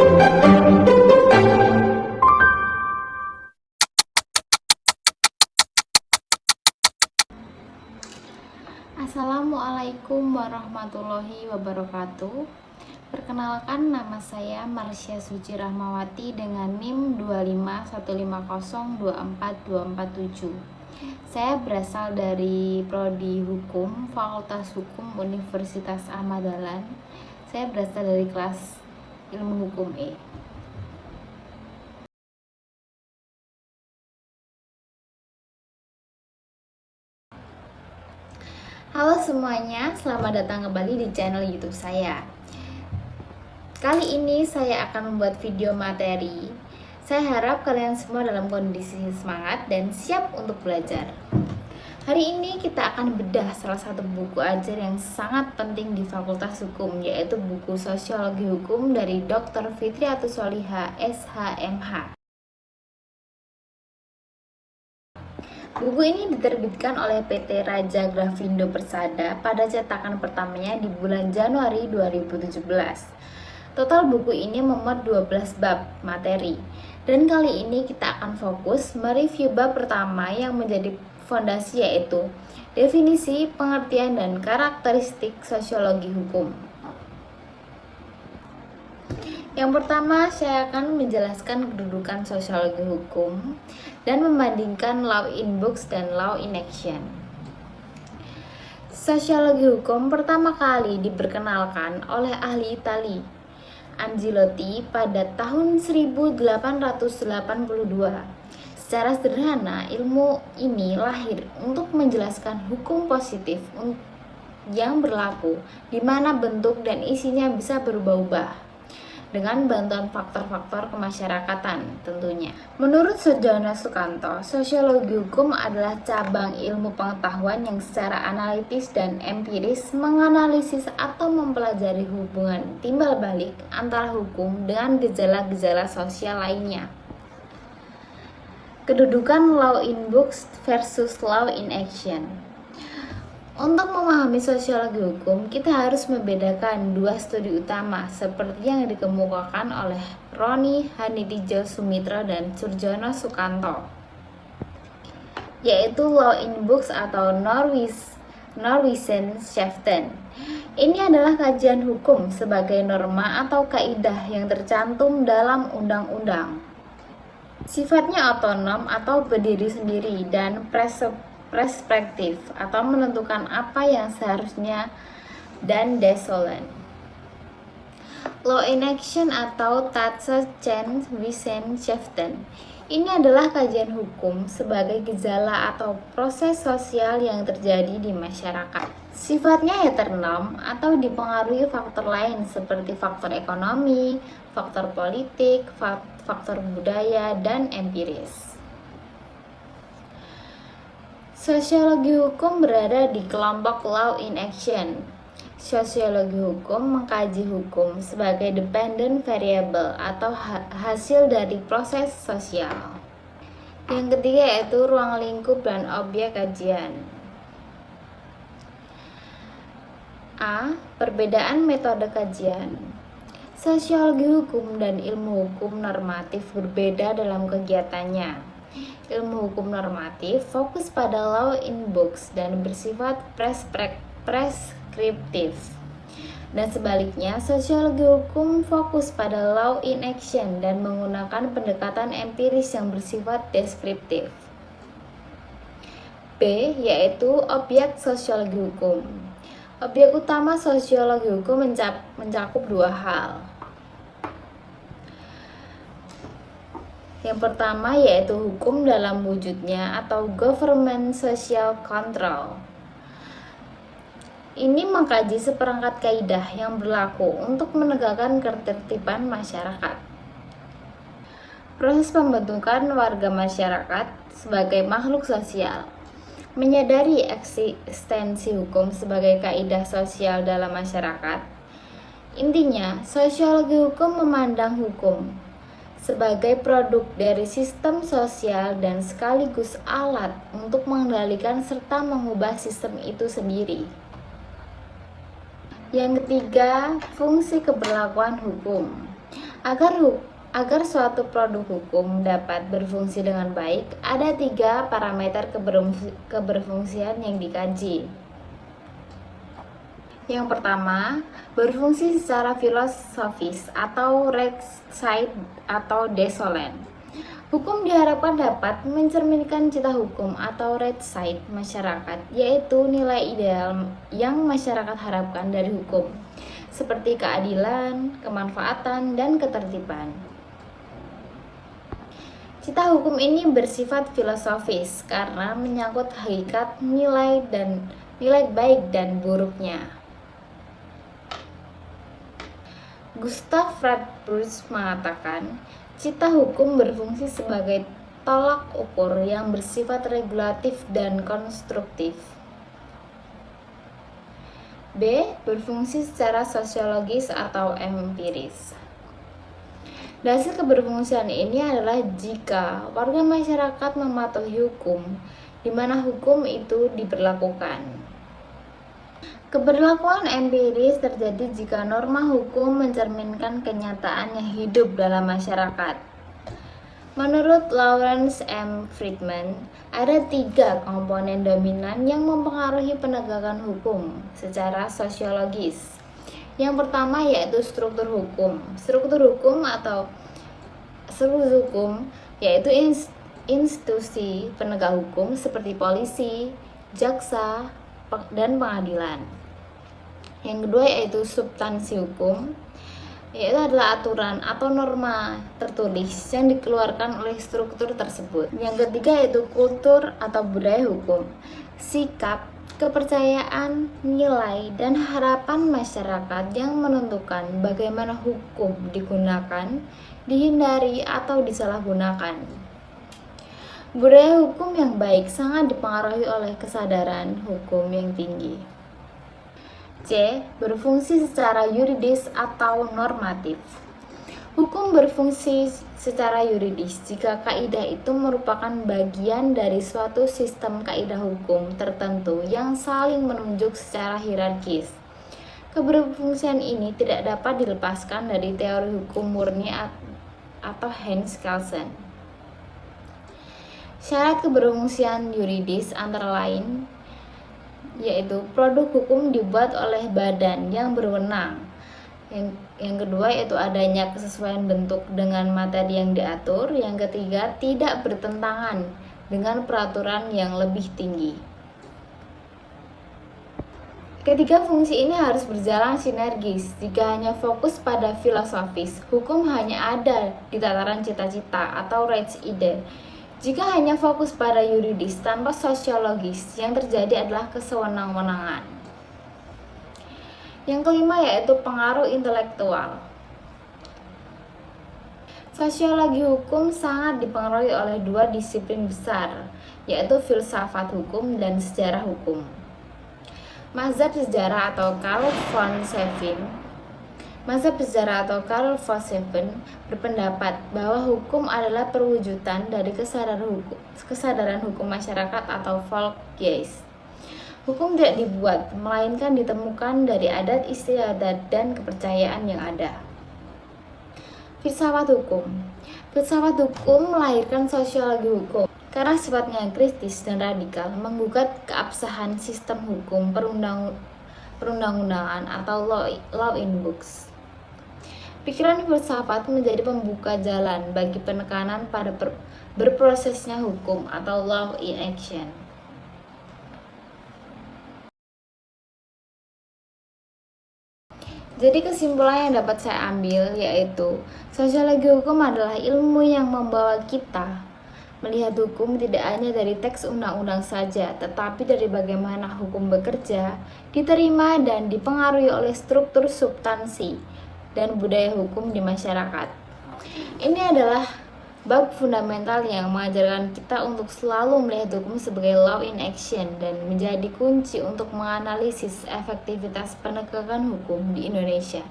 Assalamualaikum warahmatullahi wabarakatuh. Perkenalkan, nama saya Marsya Suci Rahmawati dengan NIM 25150242447. Saya berasal dari Prodi Hukum, Fakultas Hukum Universitas Ahmad Dahlan. Saya berasal dari kelas Ilmu Hukum E. Halo semuanya, selamat datang kembali di channel YouTube saya. Kali ini saya akan membuat video materi. Saya harap kalian semua dalam kondisi semangat dan siap untuk belajar. Hari ini kita akan bedah salah satu buku ajar yang sangat penting di Fakultas Hukum, yaitu buku Sosiologi Hukum dari Dr. Fitriatus Sholiha, SHMH. Buku ini diterbitkan oleh PT Raja Grafindo Persada pada cetakan pertamanya di bulan Januari 2017. Total buku ini memuat 12 bab materi. Dan kali ini kita akan fokus mereview bab pertama yang menjadi fondasi, yaitu definisi, pengertian, dan karakteristik sosiologi hukum. Yang pertama, saya akan menjelaskan kedudukan sosiologi hukum dan membandingkan law in books dan law in action. Sosiologi hukum pertama kali diperkenalkan oleh ahli Itali, Angelotti, pada tahun 1882. Secara sederhana, ilmu ini lahir untuk menjelaskan hukum positif yang berlaku, di mana bentuk dan isinya bisa berubah-ubah dengan bantuan faktor-faktor kemasyarakatan tentunya. Menurut Sujono Sukanto, sosiologi hukum adalah cabang ilmu pengetahuan yang secara analitis dan empiris menganalisis atau mempelajari hubungan timbal balik antara hukum dengan gejala-gejala sosial lainnya. Kedudukan law in books versus law in action. Untuk memahami sosiologi hukum, kita harus membedakan dua studi utama seperti yang dikemukakan oleh Roni Hanitijo Sumitra dan Surjono Sukanto, yaitu law in books atau Norwegian-Shaften. Ini adalah kajian hukum sebagai norma atau kaidah yang tercantum dalam undang-undang. Sifatnya otonom atau berdiri sendiri dan perspektif atau menentukan apa yang seharusnya dan desolen. Law in action atau Tatsachen-Wissenschaft. Ini adalah kajian hukum sebagai gejala atau proses sosial yang terjadi di masyarakat. Sifatnya heteronom atau dipengaruhi faktor lain seperti faktor ekonomi, faktor politik, faktor budaya, dan empiris. Sosiologi hukum berada di kelompok law in action. Sosiologi hukum mengkaji hukum sebagai dependent variable atau hasil dari proses sosial. Yang ketiga yaitu ruang lingkup dan objek kajian. A. Perbedaan metode kajian. Sosiologi hukum dan ilmu hukum normatif berbeda dalam kegiatannya. Ilmu hukum normatif fokus pada law in books dan bersifat preskriptif. Dan sebaliknya, sosiologi hukum fokus pada law in action dan menggunakan pendekatan empiris yang bersifat deskriptif. B. Yaitu objek sosiologi hukum. Objek utama sosiologi hukum mencakup dua hal. Yang pertama yaitu hukum dalam wujudnya atau government social control. Ini mengkaji seperangkat kaidah yang berlaku untuk menegakkan ketertiban masyarakat. Proses pembentukan warga masyarakat sebagai makhluk sosial. Menyadari eksistensi hukum sebagai kaidah sosial dalam masyarakat. Intinya, sosiologi hukum memandang hukum sebagai produk dari sistem sosial dan sekaligus alat untuk mengendalikan serta mengubah sistem itu sendiri. Yang ketiga, fungsi keberlakuan hukum. Agar suatu produk hukum dapat berfungsi dengan baik, ada 3 parameter keberfungsian yang dikaji. Yang pertama, berfungsi secara filosofis atau rechtschaid atau desolen. Hukum diharapkan dapat mencerminkan cita hukum atau rechtschaid masyarakat, yaitu nilai ideal yang masyarakat harapkan dari hukum, seperti keadilan, kemanfaatan, dan ketertiban. Cita hukum ini bersifat filosofis karena menyangkut hakikat nilai baik dan buruknya. Gustav Radbruch mengatakan, cita hukum berfungsi sebagai tolak ukur yang bersifat regulatif dan konstruktif. B. Berfungsi secara sosiologis atau empiris. Dasar keberfungsian ini adalah jika warga masyarakat mematuhi hukum, di mana hukum itu diberlakukan. Keberlakuan empiris terjadi jika norma hukum mencerminkan kenyataan yang hidup dalam masyarakat. Menurut Lawrence M. Friedman, ada 3 komponen dominan yang mempengaruhi penegakan hukum secara sosiologis. Yang pertama yaitu struktur hukum. Struktur hukum yaitu institusi penegak hukum seperti polisi, jaksa, dan pengadilan. Yang kedua yaitu substansi hukum, yaitu adalah aturan atau norma tertulis yang dikeluarkan oleh struktur tersebut. Yang ketiga yaitu kultur atau budaya hukum, sikap, kepercayaan, nilai, dan harapan masyarakat yang menentukan bagaimana hukum digunakan, dihindari, atau disalahgunakan. Budaya hukum yang baik sangat dipengaruhi oleh kesadaran hukum yang tinggi. C. Berfungsi secara yuridis atau normatif. Hukum berfungsi secara yuridis jika kaidah itu merupakan bagian dari suatu sistem kaidah hukum tertentu yang saling menunjuk secara hierarkis. Keberfungsian ini tidak dapat dilepaskan dari teori hukum murni atau Hans Kelsen. Syarat keberfungsian yuridis antara lain yaitu produk hukum dibuat oleh badan yang berwenang. Yang kedua yaitu adanya kesesuaian bentuk dengan materi yang diatur. Yang ketiga, tidak bertentangan dengan peraturan yang lebih tinggi. Ketiga fungsi ini harus berjalan sinergis. Jika hanya fokus pada filosofis, hukum hanya ada di tataran cita-cita atau rechtside. Jika hanya fokus pada yuridis tanpa sosiologis, yang terjadi adalah kesewenang-wenangan. Yang kelima yaitu pengaruh intelektual. Sosiologi hukum sangat dipengaruhi oleh 2 disiplin besar, yaitu filsafat hukum dan sejarah hukum. Mazhab sejarah atau Karl von Seven berpendapat bahwa hukum adalah perwujudan dari kesadaran hukum masyarakat atau Volksgeist. Hukum tidak dibuat, melainkan ditemukan dari adat istiadat dan kepercayaan yang ada. Filsafat hukum melahirkan sosiologi hukum karena sifatnya kritis dan radikal, menggugat keabsahan sistem hukum perundang-undangan atau law in books. Pikiran filsafat menjadi pembuka jalan bagi penekanan pada berprosesnya hukum atau law in action. Jadi kesimpulan yang dapat saya ambil yaitu sosiologi hukum adalah ilmu yang membawa kita melihat hukum tidak hanya dari teks undang-undang saja, tetapi dari bagaimana hukum bekerja, diterima dan dipengaruhi oleh struktur substansi dan budaya hukum di masyarakat. Ini adalah bab fundamental yang mengajarkan kita untuk selalu melihat hukum sebagai law in action dan menjadi kunci untuk menganalisis efektivitas penegakan hukum di Indonesia,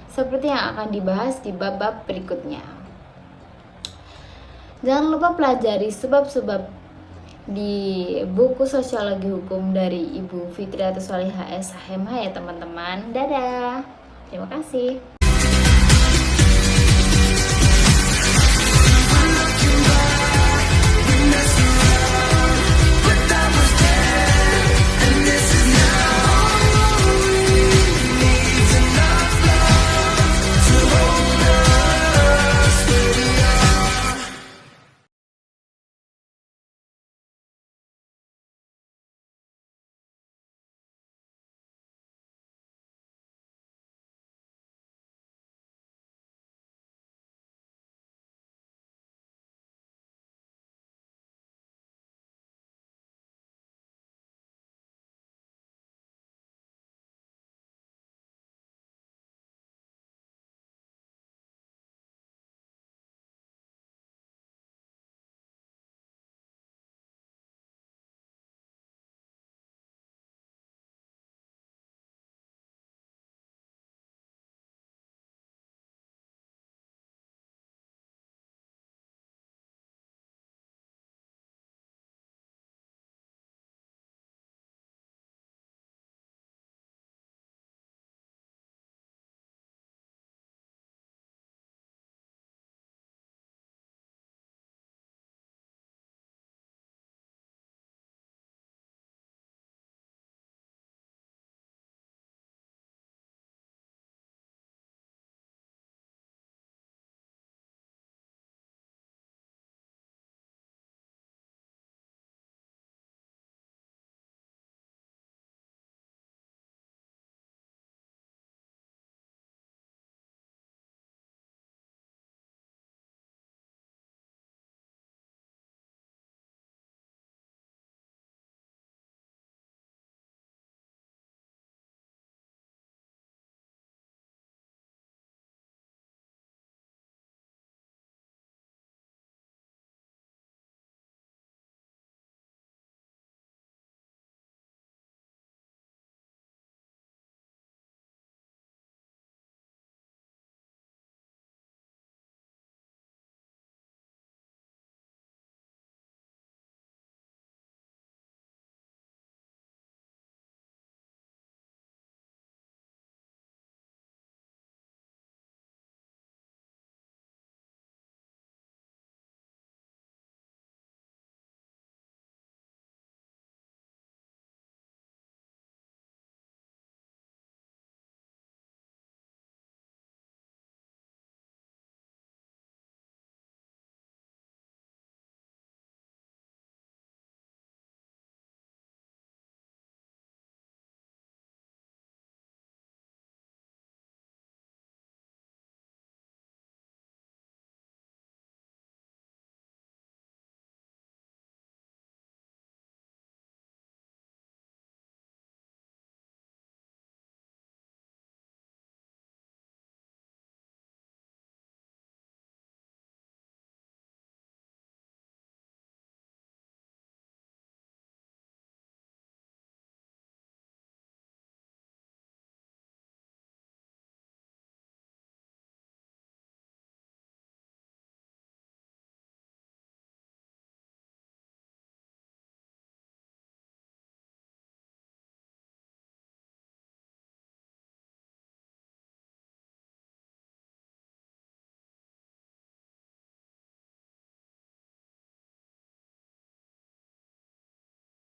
seperti yang akan dibahas di bab-bab berikutnya. Jangan lupa pelajari sebab-sebab di buku Sosiologi Hukum dari Ibu Fitriatus Solihah SHMH ya teman-teman. Dadah, terima kasih.